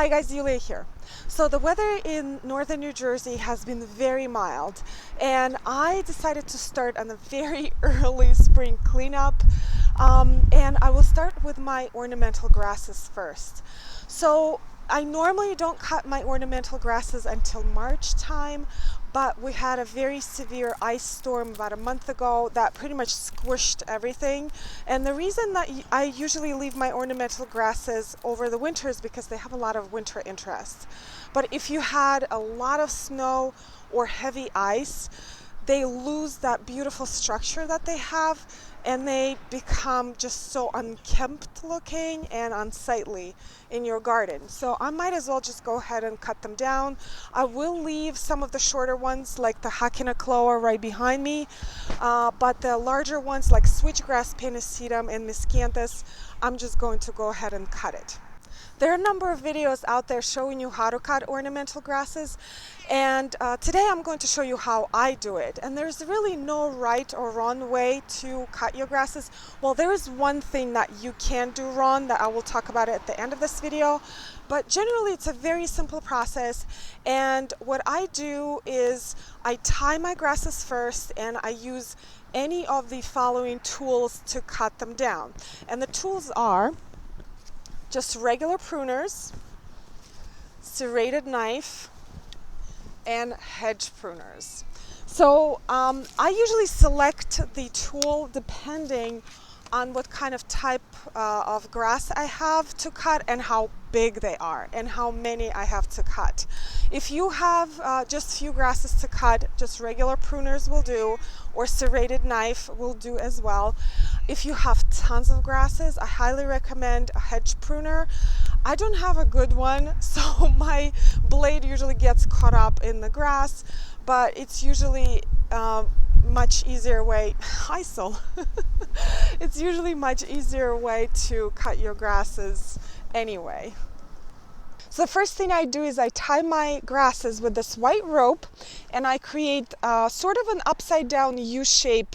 Hi guys, Yulia here. So the weather in northern New Jersey has been very mild, and I decided to start on a very early spring cleanup, and I will start with my ornamental grasses first. So I normally don't cut my ornamental grasses until March time, but we had a very severe ice storm about a month ago that pretty much squished everything. And the reason that I usually leave my ornamental grasses over the winter is because they have a lot of winter interest. But if you had a lot of snow or heavy ice, they lose that beautiful structure that they have, and they become just so unkempt looking and unsightly in your garden. So I might as well just go ahead and cut them down. I will leave some of the shorter ones like the Hakinacloa right behind me, but the larger ones like switchgrass, Pennisetum, and Miscanthus, I'm just going to go ahead and cut it. There are a number of videos out there showing you how to cut ornamental grasses, and today I'm going to show you how I do it. And there's really no right or wrong way to cut your grasses. Well, there is one thing that you can do wrong that I will talk about at the end of this video, but generally it's a very simple process. And what I do is I tie my grasses first, and I use any of the following tools to cut them down. And the tools are just regular pruners, serrated knife, and hedge pruners. So I usually select the tool depending on what kind of type of grass I have to cut and how big they are and how many I have to cut. If you have just few grasses to cut, just regular pruners will do, or serrated knife will do as well. If you have tons of grasses, I highly recommend a hedge pruner. I don't have a good one, so my blade usually gets caught up in the grass, but it's usually much easier way. Hi, Sol. It's usually much easier way to cut your grasses anyway. So the first thing I do is I tie my grasses with this white rope, and I create sort of an upside down U shape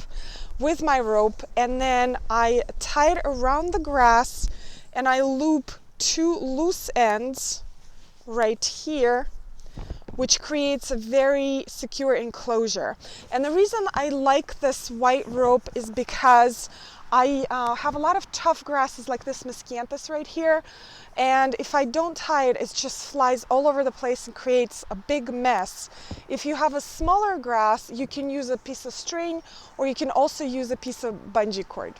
with my rope, and then I tie it around the grass, and I loop two loose ends right here, which creates a very secure enclosure. And the reason I like this white rope is because I have a lot of tough grasses like this Miscanthus right here, and if I don't tie it, it just flies all over the place and creates a big mess. If you have a smaller grass, you can use a piece of string, or you can also use a piece of bungee cord.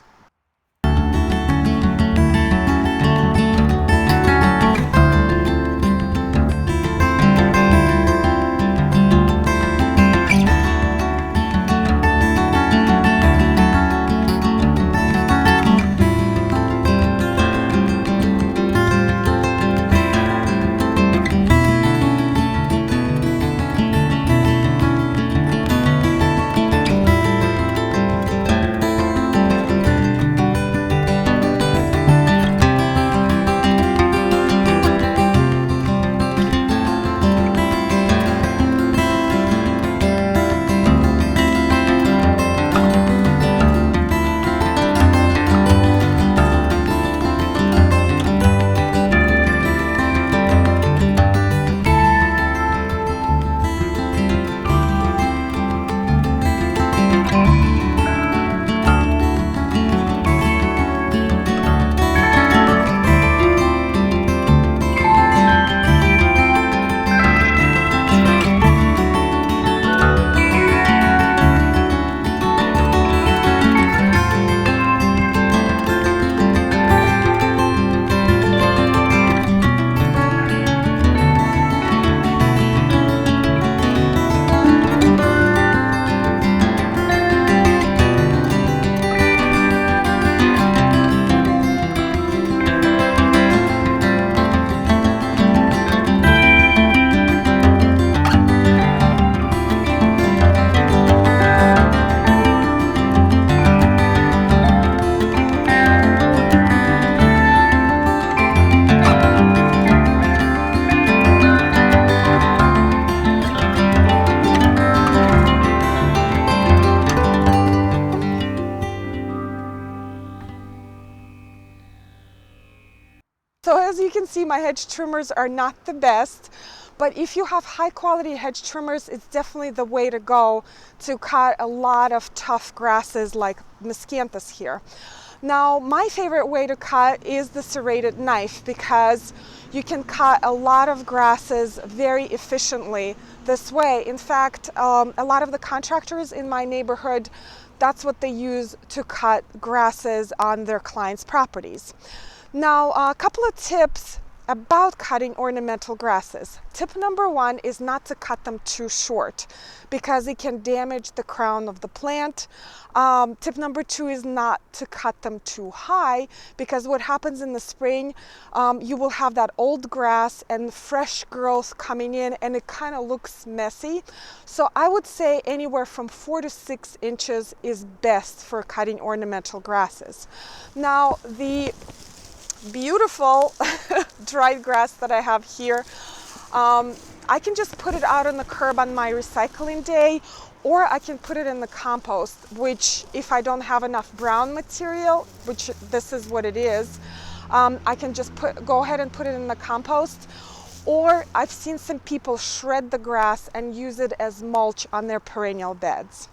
my hedge trimmers are not the best, but if you have high quality hedge trimmers, it's definitely the way to go to cut a lot of tough grasses like miscanthus here. Now, my favorite way to cut is the serrated knife because you can cut a lot of grasses very efficiently this way. In fact, a lot of the contractors in my neighborhood, that's what they use to cut grasses on their clients' properties. Now, a couple of tips about cutting ornamental grasses. Tip number one is not to cut them too short because it can damage the crown of the plant. Tip number two is not to cut them too high because what happens in the spring, you will have that old grass and fresh growth coming in and it kind of looks messy. So I would say anywhere from 4 to 6 inches is best for cutting ornamental grasses. Now, the beautiful dried grass that I have here, I can just put it out on the curb on my recycling day, or I can put it in the compost, which if I don't have enough brown material, which this is what it is, I can just go ahead and put it in the compost. Or I've seen some people shred the grass and use it as mulch on their perennial beds.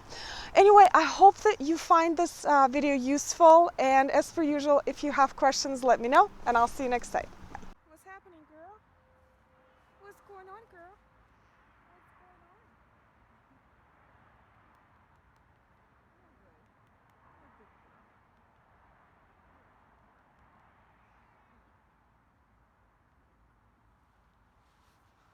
Anyway, I hope that you find this video useful, and as per usual, if you have questions, let me know, and I'll see you next time.